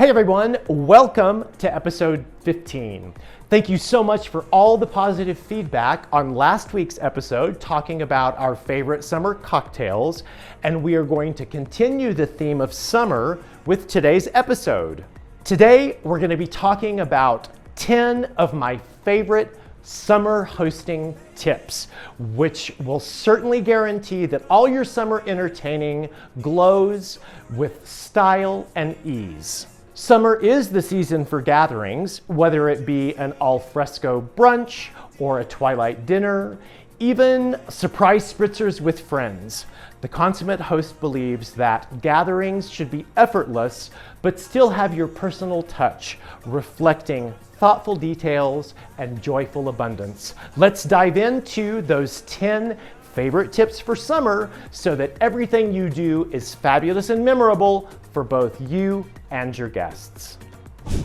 Hey everyone, welcome to episode 15. Thank you so much for all the positive feedback on last week's episode talking about our favorite summer cocktails, and we are going to continue the theme of summer with today's episode. Today, we're going to be talking about 10 of my favorite summer hosting tips, which will certainly guarantee that all your summer entertaining glows with style and ease. Summer is the season for gatherings, whether it be an al-fresco brunch or a twilight dinner, even surprise spritzers with friends. The Consummate Host believes that gatherings should be effortless, but still have your personal touch, reflecting thoughtful details and joyful abundance. Let's dive into those 10 favorite tips for summer so that everything you do is fabulous and memorable for both you and your guests.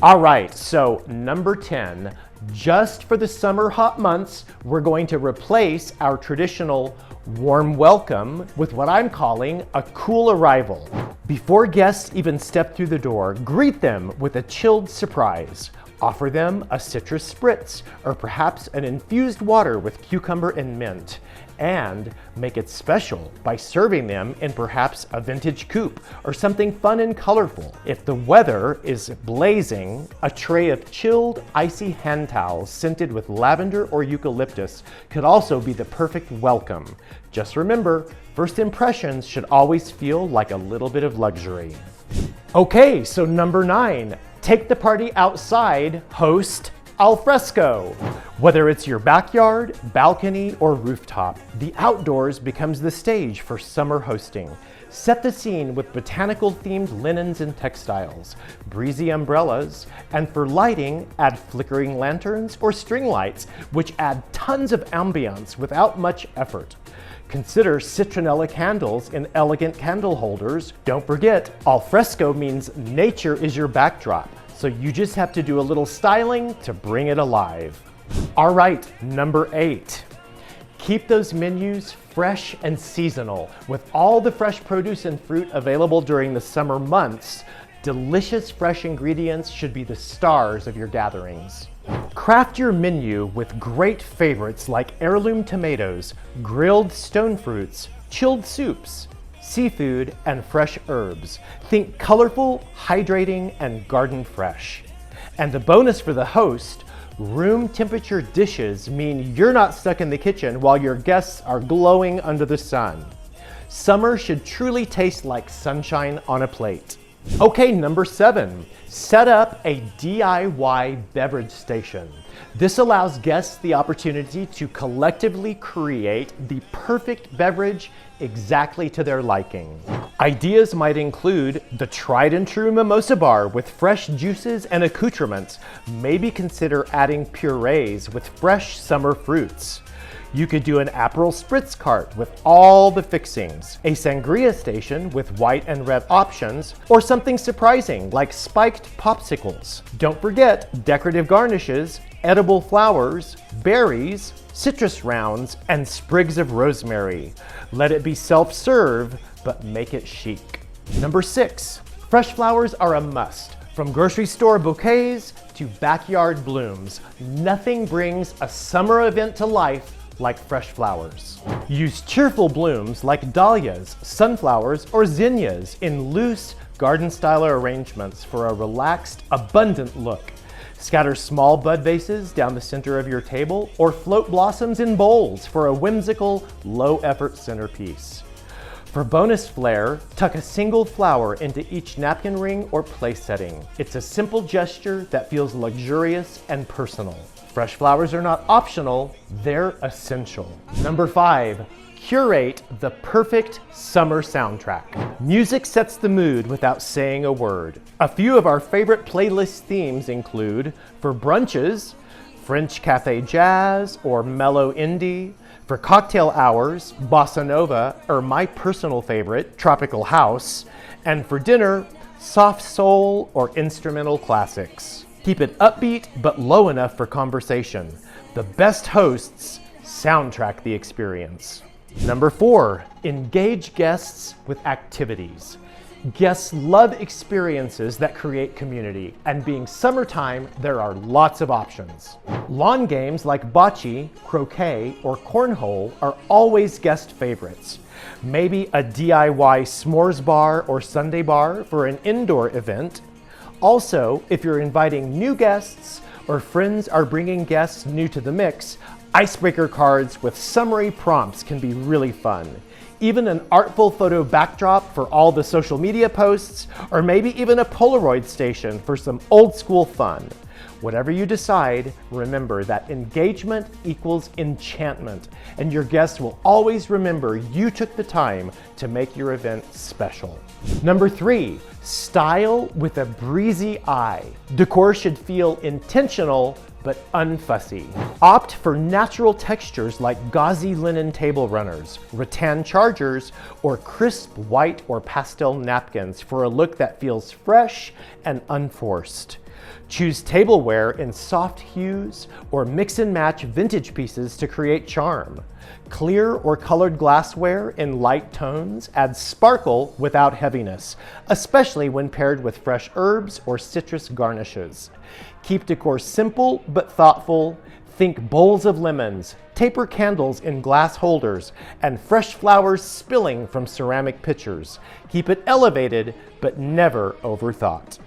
All right, so number 10, just for the summer hot months, we're going to replace our traditional warm welcome with what I'm calling a cool arrival. Before guests even step through the door, greet them with a chilled surprise. Offer them a citrus spritz or perhaps an infused water with cucumber and mint, and make it special by serving them in perhaps a vintage coupe or something fun and colorful. If the weather is blazing, a tray of chilled, icy hand towels scented with lavender or eucalyptus could also be the perfect welcome. Just remember, first impressions should always feel like a little bit of luxury. Okay, so number 9. Take the party outside, host al fresco. Whether it's your backyard, balcony, or rooftop, the outdoors becomes the stage for summer hosting. Set the scene with botanical themed linens and textiles, breezy umbrellas, and for lighting, add flickering lanterns or string lights, which add tons of ambiance without much effort. Consider citronella candles in elegant candle holders. Don't forget, al fresco means nature is your backdrop, so you just have to do a little styling to bring it alive. All right, number 8. Keep those menus fresh and seasonal. With all the fresh produce and fruit available during the summer months, delicious fresh ingredients should be the stars of your gatherings. Craft your menu with great favorites like heirloom tomatoes, grilled stone fruits, chilled soups, seafood, and fresh herbs. Think colorful, hydrating, and garden fresh. And a bonus for the host, room temperature dishes mean you're not stuck in the kitchen while your guests are glowing under the sun. Summer should truly taste like sunshine on a plate. Okay, number 7, set up a DIY beverage station. This allows guests the opportunity to collectively create the perfect beverage exactly to their liking. Ideas might include the tried and true Mimosa bar with fresh juices and accoutrements. Maybe consider adding purees with fresh summer fruits. You could do an Aperol Spritz cart with all the fixings, a Sangria station with white and red options, or something surprising like spiked popsicles. Don't forget decorative garnishes, edible flowers, berries, citrus rounds, and sprigs of rosemary. Let it be self-serve, but make it chic. Number 6, fresh flowers are a must. From grocery store bouquets to backyard blooms, nothing brings a summer event to life like fresh flowers. Use cheerful blooms like dahlias, sunflowers, or zinnias in loose garden-style arrangements for a relaxed, abundant look. Scatter small bud vases down the center of your table or float blossoms in bowls for a whimsical, low-effort centerpiece. For bonus flair, tuck a single flower into each napkin ring or place setting. It's a simple gesture that feels luxurious and personal. Fresh flowers are not optional, they're essential. Number 5, curate the perfect summer soundtrack. Music sets the mood without saying a word. A few of our favorite playlist themes include, for brunches, French cafe jazz or mellow indie. For cocktail hours, bossa nova, or my personal favorite, tropical house. And for dinner, soft soul or instrumental classics. Keep it upbeat but low enough for conversation. The best hosts soundtrack the experience. Number 4, engage guests with activities. Guests love experiences that create community, and being summertime, there are lots of options. Lawn games like bocce, croquet, or cornhole are always guest favorites. Maybe a DIY s'mores bar or sundae bar for an indoor event. Also, if you're inviting new guests or friends are bringing guests new to the mix, icebreaker cards with summary prompts can be really fun. Even an artful photo backdrop for all the social media posts, or maybe even a Polaroid station for some old school fun. Whatever you decide, remember that engagement equals enchantment, and your guests will always remember you took the time to make your event special. Number 3, style with a breezy eye. Decor should feel intentional but unfussy. Opt for natural textures like gauzy linen table runners, rattan chargers, or crisp white or pastel napkins for a look that feels fresh and unforced. Choose tableware in soft hues or mix and match vintage pieces to create charm. Clear or colored glassware in light tones adds sparkle without heaviness, especially when paired with fresh herbs or citrus garnishes. Keep decor simple but thoughtful. Think bowls of lemons, taper candles in glass holders, and fresh flowers spilling from ceramic pitchers. Keep it elevated but never overthought.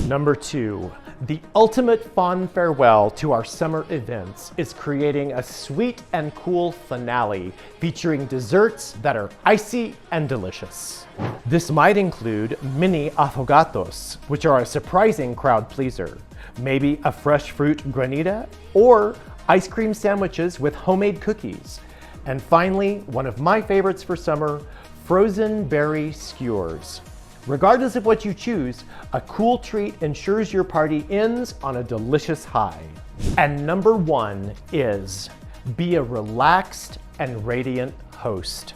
Number 2, the ultimate fond farewell to our summer events is creating a sweet and cool finale featuring desserts that are icy and delicious. This might include mini affogatos, which are a surprising crowd pleaser, maybe a fresh fruit granita, or ice cream sandwiches with homemade cookies. And finally, one of my favorites for summer, frozen berry skewers. Regardless of what you choose, a cool treat ensures your party ends on a delicious high. And number 1 is be a relaxed and radiant host.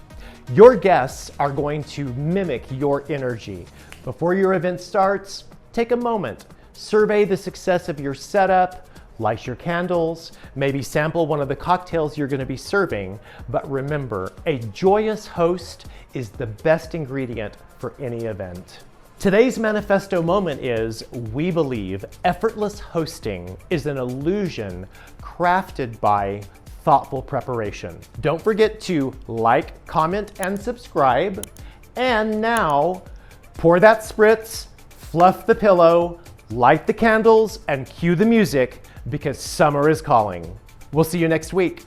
Your guests are going to mimic your energy. Before your event starts, take a moment, survey the success of your setup, light your candles, maybe sample one of the cocktails you're going to be serving, but remember, a joyous host is the best ingredient for any event. Today's manifesto moment is, we believe effortless hosting is an illusion crafted by thoughtful preparation. Don't forget to like, comment, and subscribe. And now, pour that spritz, fluff the pillow, light the candles, and cue the music, because summer is calling. We'll see you next week.